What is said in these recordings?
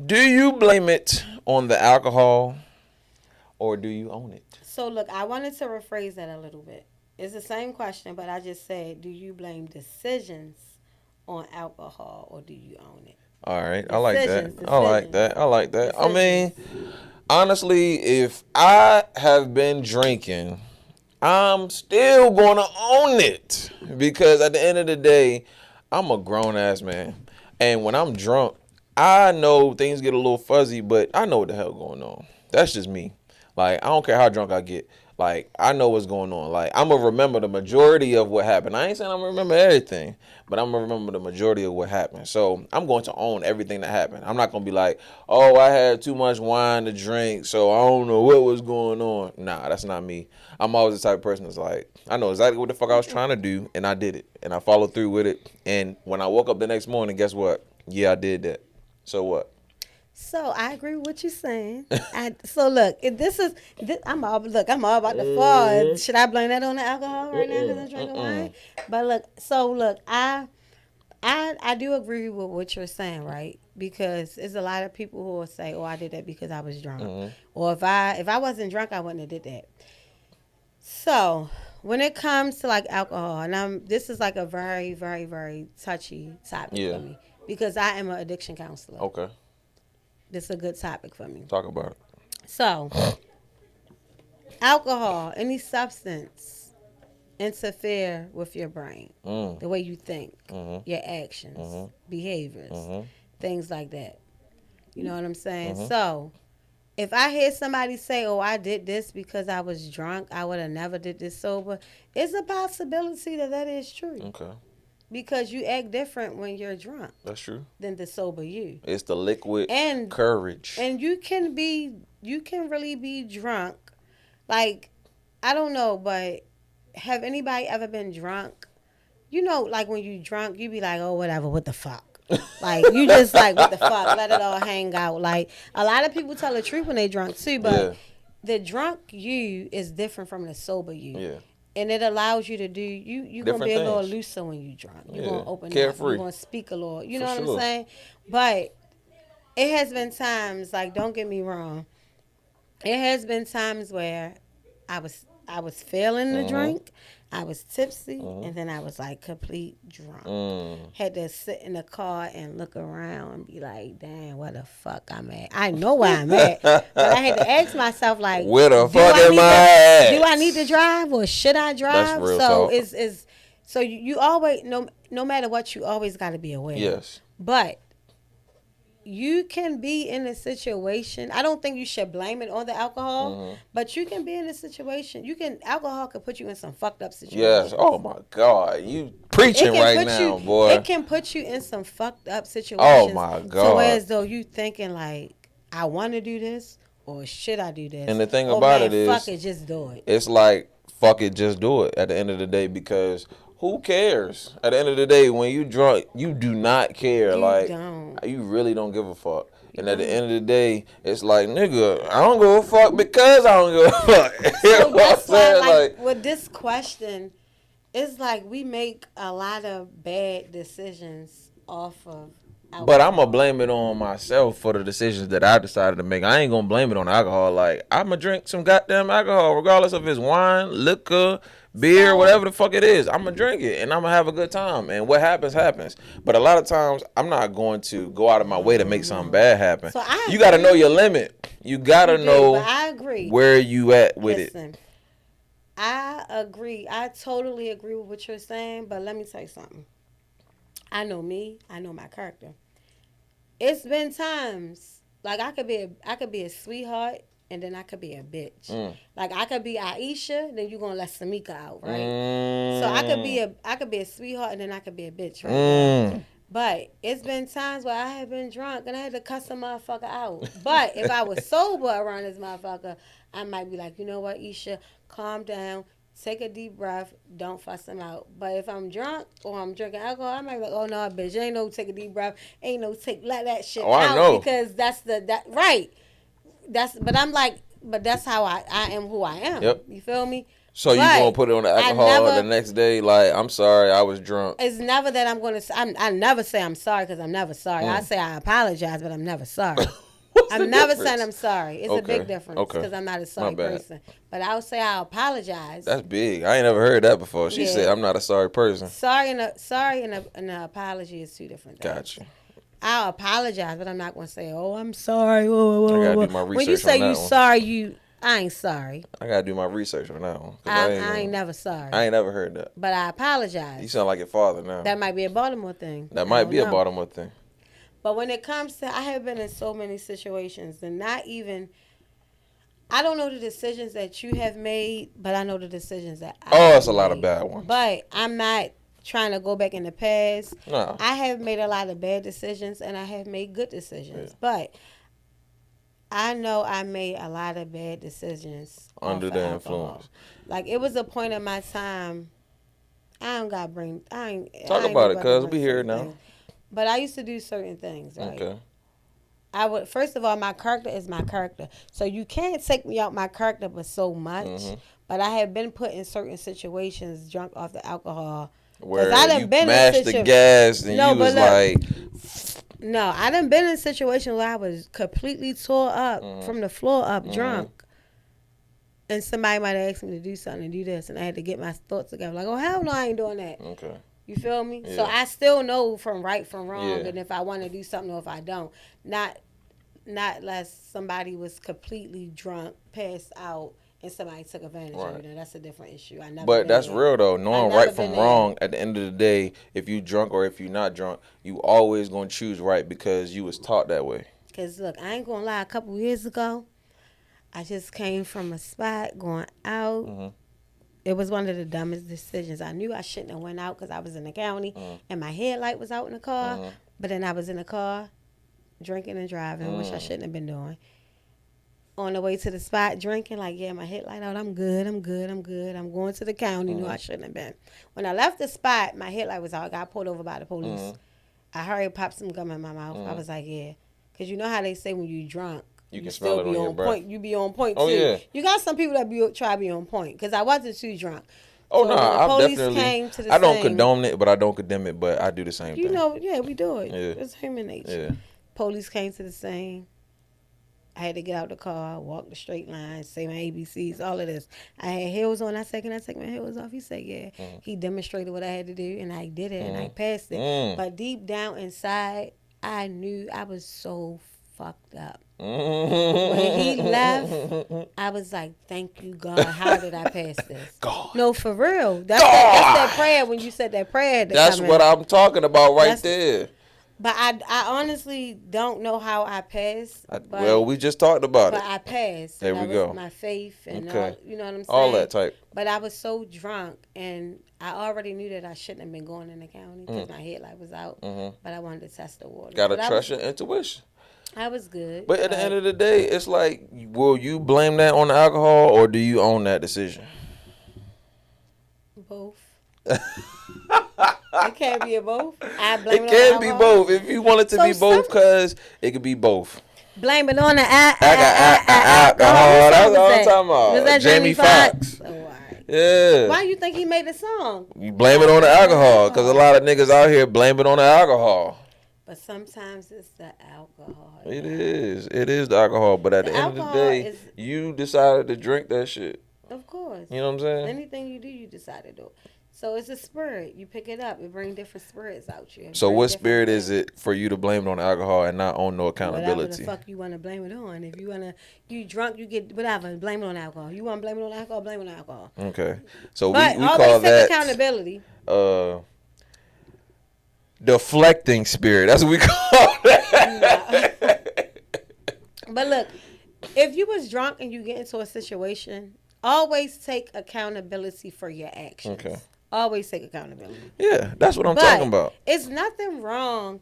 Do you blame it on the alcohol or do you own it? So look, I wanted to rephrase that a little bit. It's the same question, but I just said, do you blame decisions on alcohol or do you own it? All right, I like that. Decisions, I like decisions, that. I like that. I decisions. mean, honestly, if I have been drinking, I'm still gonna own it because at the end of the day, I'm a grown ass man, and when I'm drunk, I know things get a little fuzzy, but I know what the hell going on. That's just me. Like I don't care how drunk I get. Like I know what's going on. Like I'm gonna remember the majority of what happened. I ain't saying I'm gonna remember everything, but I'm gonna remember the majority of what happened. So I'm going to own everything that happened. I'm not gonna be like, oh, I had too much wine to drink, so I don't know what was going on. Nah, that's not me. I'm always the type of person that's like, I know exactly what the fuck I was trying to do, and I did it, and I followed through with it. And when I woke up the next morning, guess what? Yeah, I did that. So what? So I agree with what you're saying. So look, if I'm all about the fall. Should I blame that on the alcohol right now because I'm drinking wine? But look, so look, I do agree with what you're saying, right? Because there's a lot of people who will say, "Oh, I did that because I was drunk," or if I wasn't drunk, I wouldn't have did that. So when it comes to like alcohol, and this is like a very, very, very touchy topic for Yeah. me because I am an addiction counselor. Okay. This is a good topic for me. Talk about it. So alcohol, any substance interfere with your brain, Mm. the way you think, Mhm. your actions, Mhm. behaviors, Mhm. things like that. You know what I'm saying? Mhm. So if I hear somebody say, "Oh, I did this because I was drunk. I would have never did this sober," it's a possibility that that is true Okay. because you act different when you're drunk That's true. than the sober you. It's the liquid And courage. and you can really be drunk. Like I don't know, but have anybody ever been drunk? You know, like when you drunk, you be like, "Oh, whatever, what the fuck." Like you just like what the fuck, let it all hang out. Like a lot of people tell the truth when they drunk too, but Yeah. the drunk you is different from the sober you. Yeah. And it allows you to do you gonna be Different a little things. looser when you drunk. You're Yeah. gonna open up. You're Carefree. gonna speak a little. You For know what I'm sure. saying? But it has been times, like don't get me wrong, it has been times where I was failing the Mhm. drink, I was tipsy, Mhm. and then I was like complete drunk. Mm. Had to sit in the car and look around and be like, damn, where the fuck I'm at? I know where I'm at. But I had to ask myself, like, Where the do fuck I am need to I do I need at? to drive or should I That's drive? real So talk. is so you always no matter what, you always gotta be aware. Yes. But you can be in a situation. I don't think you should blame it on the alcohol, Mhm. but you can be in a situation. Alcohol could put you in some fucked up Yes. situations. Oh my God. You It preaching can right put you now, boy. it can put you in some fucked up Oh situations my to where God. as though you thinking like, I want to do this or should I do And this? the thing Oh about man, it fuck is, it, just do it. it's like fuck it, just do it. At the end of the day, because who cares? At the end of the day, when you drunk, you do not care. You Like don't. you really don't give a fuck. You And at the don't. end of the day, it's like nigga, I don't give a fuck because I don't give a fuck. You know So what I'm that's why saying? like Like, with this question, it's like we make a lot of bad decisions off of but I'm gonna alcohol. blame it on myself for the decisions that I decided to make. I ain't gonna blame it on alcohol. Like I'm gonna drink some goddamn alcohol, regardless if it's wine, liquor, beer, So whatever the fuck it is. I'm gonna drink it and I'm gonna have a good time. And what happens happens. But a lot of times, I'm not going to go out of my way to make something bad happen. so I You gotta know agree. your limit. You You gotta do, but know I agree. where you at with it. Listen, I agree. I totally agree with what you're saying, but let me tell you something. I know me. I know my character. It's been times like I could be a sweetheart and then I could be a bitch. Mm. Like I could be Aisha, then you gonna let Samika out, right? So Mm. I could be a sweetheart and then I could be a bitch right there. Mm. But it's been times where I have been drunk and I had to cuss a motherfucker out. But if I was sober around this motherfucker, I might be like, you know what, Isha, calm down, take a deep breath, don't fuss him out. But if I'm drunk or I'm drinking alcohol, I might be like, oh no, bitch, ain't no take a deep breath, ain't no let that shit Oh, I out know. because that right. But I'm like, but that's how I am who I am. Yep. You feel me? So you But gonna put it on the alcohol the next day? Like, I'm sorry, I was drunk. It's never that I'm gonna. I never say I'm sorry because I'm never sorry. I say I apologize, but I'm never sorry. I'm never saying I'm sorry. It's a big difference because I'm not a sorry person. But I would say I apologize. That's big. I ain't never heard that before. She said I'm not a sorry person. Sorry and an apology is two different things. Gotcha. I'll apologize, but I'm not gonna say, "Oh, I'm sorry." Whoa, I gotta do my research. When you say you one. sorry, I ain't sorry. I gotta do my research on that one. I ain't never sorry. I ain't never heard that. But I apologize. You sound like your father now. That might be a Baltimore thing. That might be a Baltimore thing. But when it comes to, I have been in so many situations, and not even, I don't know the decisions that you have made, but I know the decisions that I have it's a lot of bad ones. But I'm not trying to go back in the past. No. I have made a lot of bad decisions, and I have made good decisions. Yeah. But I know I made a lot of bad decisions under the influence. Like, it was a point in my time, I don't got to bring, Talk about it, cuz we here now. But I used to do certain things, right? Okay. I would, first of all, my character is my character. So you can't take me out my character but so much. Mm-hmm. But I have been put in certain situations drunk off the alcohol. Where you mashed the gas and you was like... No, I done been in situations where I was completely tore up from the floor up drunk. And somebody might have asked me to do something and do this. And I had to get my thoughts together. Like, oh, hell no, I ain't doing that. Okay. You feel me? Yeah. So I still know from right from wrong, and if I want to do something or if I don't. Not unless somebody was completely drunk, passed out, and somebody took advantage of you. That's a different issue. But that's real though. Knowing right from wrong, at the end of the day, if you drunk or if you're not drunk, you always gonna choose right because you was taught that way. Cause look, I ain't gonna lie. A couple years ago, I just came from a spot going out. Mm-hmm. It was one of the dumbest decisions. I knew I shouldn't have went out because I was in the county and my headlight was out in the car. But then I was in the car drinking and driving, which I shouldn't have been doing. On the way to the spot drinking, like, yeah, my headlight out. I'm good. I'm going to the county. No, I shouldn't have been. When I left the spot, my headlight was out. I got pulled over by the police. I hurried, popped some gum in my mouth. I was like, yeah. Because you know how they say when you drunk, you can still be on point. You be on point too. Oh, yeah. You got some people that try to be on point because I wasn't too drunk. Oh, so no, I definitely. I don't condone it, but I don't condemn it. But I do the same thing. You know, yeah, we do it. Yeah. It's human nature. Yeah. Police came to the scene. I had to get out the car, walk the straight line, say my ABCs, all of this. I had heels on. I said, can I take my heels off? He said, yeah. He demonstrated what I had to do, and I did it, and I passed it. But deep down inside, I knew I was so fucked up. When he left, I was like, thank you, God. How did I pass this? God. No, for real. That's that prayer when you said that prayer. That's what I'm talking about there. But I honestly don't know how I passed. Well, we just talked about it. But I passed. There we go. My faith and all, you know what I'm saying? All that type. But I was so drunk, and I already knew that I shouldn't have been going in the county because my headlight was out. But I wanted to test the water. Gotta trust your intuition. I was good. But at the end of the day, it's like, will you blame that on the alcohol or do you own that decision? Both. It can't be a both. I blame it can be both. If you want it to be both, because it could be both. Blame it on the alcohol. That's what I'm talking about. Was that Jamie Foxx. Oh, right. Yeah. Why you think he made the song? You blame it on the alcohol because a lot of niggas out here blame it on the alcohol. But sometimes it's the alcohol. It is. It is the alcohol. But at the end of the day, you decided to drink that shit. Of course. You know what I'm saying? Anything you do, you decide to do. So it's a spirit. You pick it up. It brings different spirits out you. So what spirit is it for you to blame it on the alcohol and not on no accountability? Whatever the fuck you want to blame it on. If you drunk, you get whatever. Blame it on alcohol. You want to blame it on alcohol? Blame it on alcohol. Okay. So but we call that accountability. Deflecting spirit. That's what we call that. But look, if you was drunk and you get into a situation, always take accountability for your actions. Okay. Always take accountability. Yeah, that's what I'm talking about. It's nothing wrong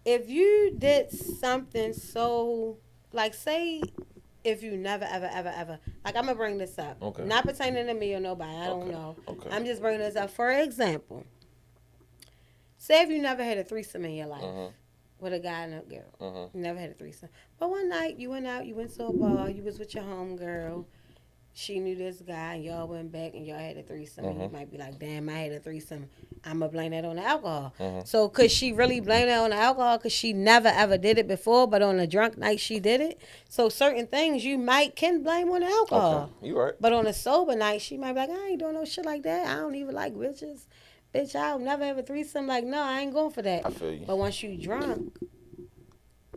if you did something so, like, say, if you never, ever, like, I'm going to bring this up. Okay. Not pertaining to me or nobody. I don't know. Okay. I'm just bringing this up. For example, say if you never had a threesome in your life with a guy and a girl. You never had a threesome. But one night you went out, you went to a bar, you was with your homegirl. she knew this guy and y'all went back and y'all had a threesome, and you might be like, damn, I had a threesome. I'm going to blame that on the alcohol. So could she really blame that on the alcohol? Because she never, ever did it before, but on a drunk night she did it. So certain things you can blame on the alcohol. Okay, you right. But on a sober night, she might be like, I ain't doing no shit like that. I don't even like bitches. Bitch, I'll never have a threesome. Like, no, I ain't going for that. I feel you. But once you drunk,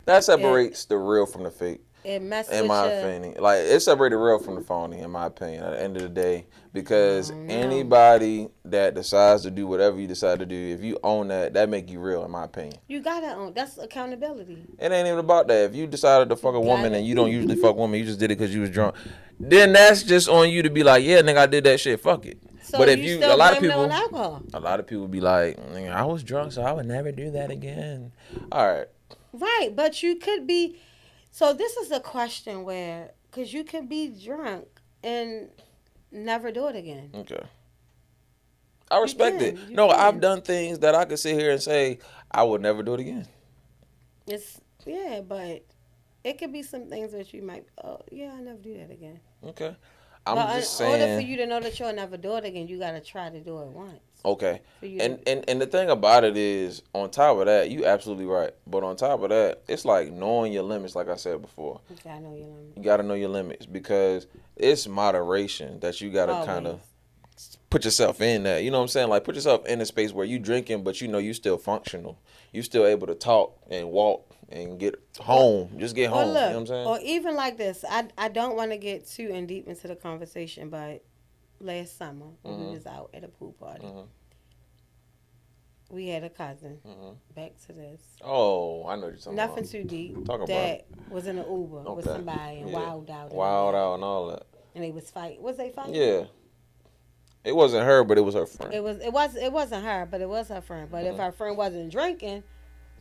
that separates the real from the fake. it messes In with my your... opinion, like it separated real from the phony. In my opinion, at the end of the day, because anybody that decides to do whatever you decide to do, if you own that, that make you real. In my opinion, You gotta own. That's accountability. it ain't even about that. If you decided to fuck a woman and you don't usually fuck women, you just did it because you was drunk, then that's just on you to be like, yeah, nigga, I did that shit. Fuck it. So but if you you, still a lot of blame it people, on alcohol. a lot of people be like, nigga, I was drunk, so I would never do that again. All right. Right, but you could be. So this is a question where, because you could be drunk and never do it again. Okay. I respect it. You No, can. I've done things that I could sit here and say I would never do it again. But it could be some things that you might. Oh, yeah, I never do that again. Okay. I'm but just in order for saying. you to know that you'll never do it again, you gotta try to do it once. Okay. For you And the thing about it is, on top of that, you absolutely right. But on top of that, it's like knowing your limits, like I said before. You gotta know your limits. You gotta know your limits because it's moderation that you gotta kind of put yourself in that. You know what I'm saying? Like put yourself in a space where you drinking, but you know you still functional. You still able to talk and walk and get home. Just get home. Or look, you know what I'm saying? or even like this, I don't want to get too in deep into the conversation, but last summer when we was out at a pool party, we had a cousin. Back to this. Oh, I know what you're talking Nothing about. too deep. Talk about that was in an Uber with Okay. somebody and Yeah. wild out. Wild out and all that. And they was fighting. Was they fighting? Yeah. It wasn't her, but it was her friend. It wasn't her, but it was her friend. But if her friend wasn't drinking,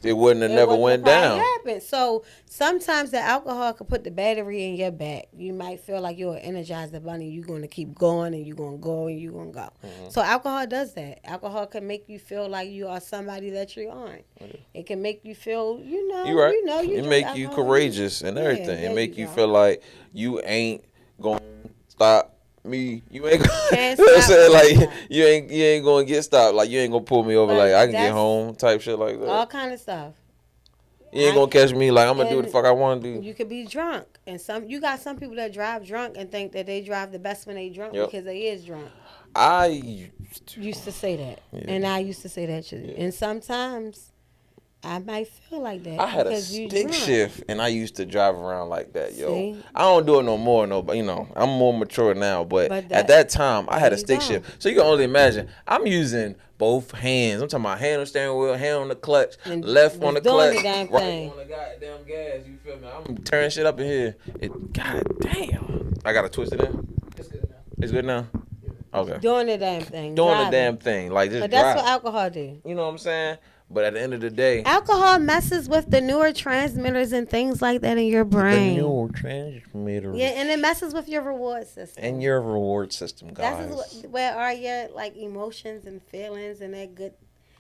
It wouldn't have never went down. Happened. So sometimes the alcohol could put the battery in your back. You might feel like you're energized the bunny. You're going to keep going and you're going to go and you're going to go. So alcohol does that. Alcohol can make you feel like you are somebody that you aren't. It can make you feel, You right. It make you courageous and everything. It make you feel like you ain't gonna stop me. You ain't gonna say like you ain't gonna get stopped. Like you ain't gonna pull me over. Like I can get home type shit like that. All kind of stuff. You ain't gonna catch me like I'm gonna do what the fuck I want to do. You could be drunk, and you got some people that drive drunk and think that they drive the best when they drunk because they is drunk. I used to say that, and I used to say that too. And sometimes I might feel like that. I had a stick shift, and I used to drive around like that, yo. See? I don't do it no more, but I'm more mature now. But at that time, I had a stick shift, so you can only imagine. I'm using both hands. I'm talking about hand on the steering wheel, hand on the clutch, and left on the clutch, right on the goddamn gas. You feel me? I'm tearing shit up in here. God damn! I gotta twist it in. It's good now. It's good now. Okay. Doing the damn thing. Doing driving. the damn thing, like just. But that's drive. what alcohol do. You know what I'm saying? But at the end of the day, alcohol messes with the neurotransmitters and things like that in your brain. The neurotransmitters. Yeah, and it messes with your reward system. And your reward system, guys. That's where are your emotions and feelings and that good.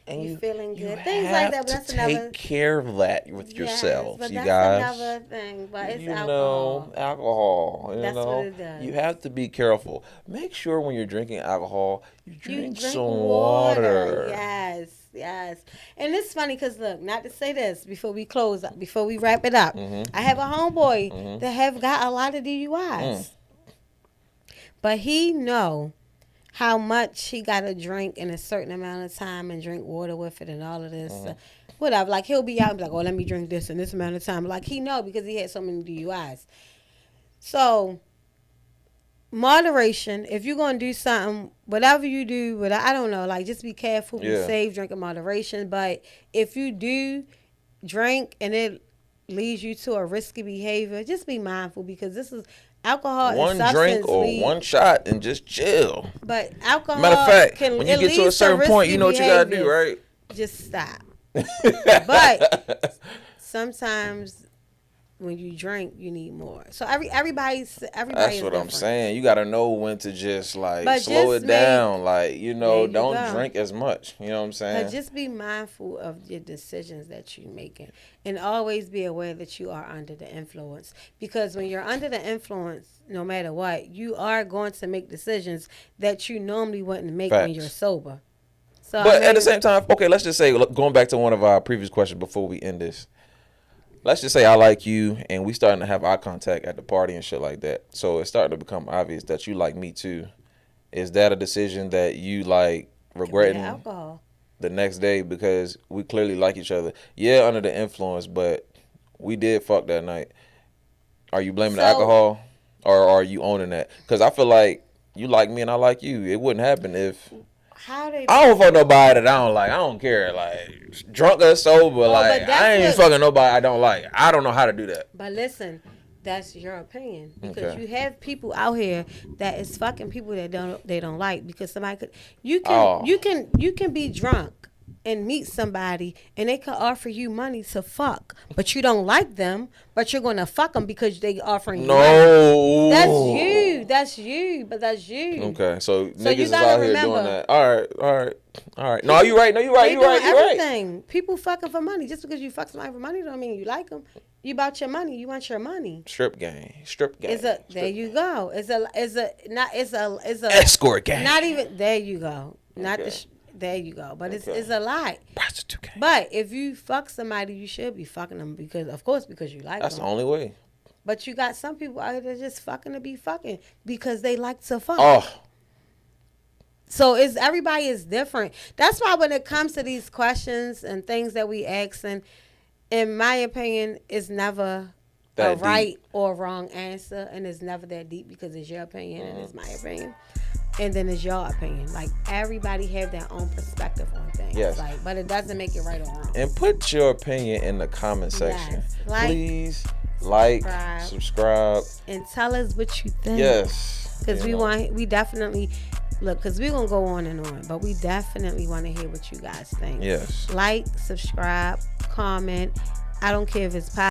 And you feeling good, things have like that. But that's to another. Take care of that with yourselves, but you that's guys. Another thing, but it's alcohol. Alcohol. That's what it does. You have to be careful. Make sure when you're drinking alcohol, you drink some water. Yes. And it's funny because look, not to say this before we wrap it up. I have a homeboy that have got a lot of DUIs, but he know how much he got to drink in a certain amount of time and drink water with it and all of this. Whatever. Like, he'll be out and be like, oh, let me drink this in this amount of time. Like, he know because he had so many DUIs. So, moderation, if you're going to do something, whatever you do, I don't know, like, just be careful, be safe, drink in moderation. But if you do drink and it leads you to a risky behavior, just be mindful because this is... alcohol one and substance drink or one shot and just chill. But alcohol, matter of fact, when you get to a certain point, you know what you gotta do, right? Just stop. But sometimes when you drink, you need more. So everybody's That's is what I'm different. saying. You gotta know when to just like But slow just it make down. Like, there you don't go. drink as much. You know what I'm But saying? just be mindful of your decisions that you're making, and always be aware that you are under the influence. Because when you're under the influence, no matter what, you are going to make decisions that you normally wouldn't make when you're Facts. sober. So I But at the mean, same time, okay, let's just say, look, going back to one of our previous questions before we end this. Let's just say I like you and we starting to have eye contact at the party and shit like that. So it's starting to become obvious that you like me too. Is that a decision that you like could be the regretting alcohol. the next day because we clearly like each other? Yeah, under the influence, but we did fuck that night. Are you blaming the So alcohol or are you owning that? Because I feel like you like me and I like you. It wouldn't happen if how they? I don't fuck nobody that I don't like. I don't care. Like, drunk or sober, Oh, like, but I ain't that's what. fucking nobody I don't like. I don't know how to do that. But listen, that's your opinion because Okay. you have people out here that is fucking people that don't like because somebody could Oh. you can be drunk and meet somebody and they could offer you money to fuck, but you don't like them, but you're gonna fuck them because they offering you money. No. That's you, but that's you. Okay, so So niggas you is gotta out here doing remember, that. All right. No, you right. No, you right. they You doing right. You right. everything. People fucking for money. Just because you fuck somebody for money don't mean you like them. You about your money. You want your money. Strip game. Strip game. It's a there you go. It's a Escort game. not even there you go. Not Okay. the there you go. But Okay. it's a lot. Prostitute game. But if you fuck somebody, you should be fucking them because of course because you like That's the them. only way. But you got some people out here that just fucking to be fucking because they like to fuck. Oh, So it's everybody is different. That's why when it comes to these questions and things that we ask, and in my opinion, it's never That a deep. right or wrong answer, and it's never that deep because it's your opinion and it's my opinion, and then it's your opinion. Like everybody have their own perspective on things. Yes. Like, but it doesn't make it right or wrong. and put your opinion in the comment section. Yes. Like, Please like, subscribe. and tell us what you think. Yes. Because You know. we definitely look. Because we're gonna go on and on, but we definitely want to hear what you guys think. Yes. Like, subscribe, comment. I don't care if it's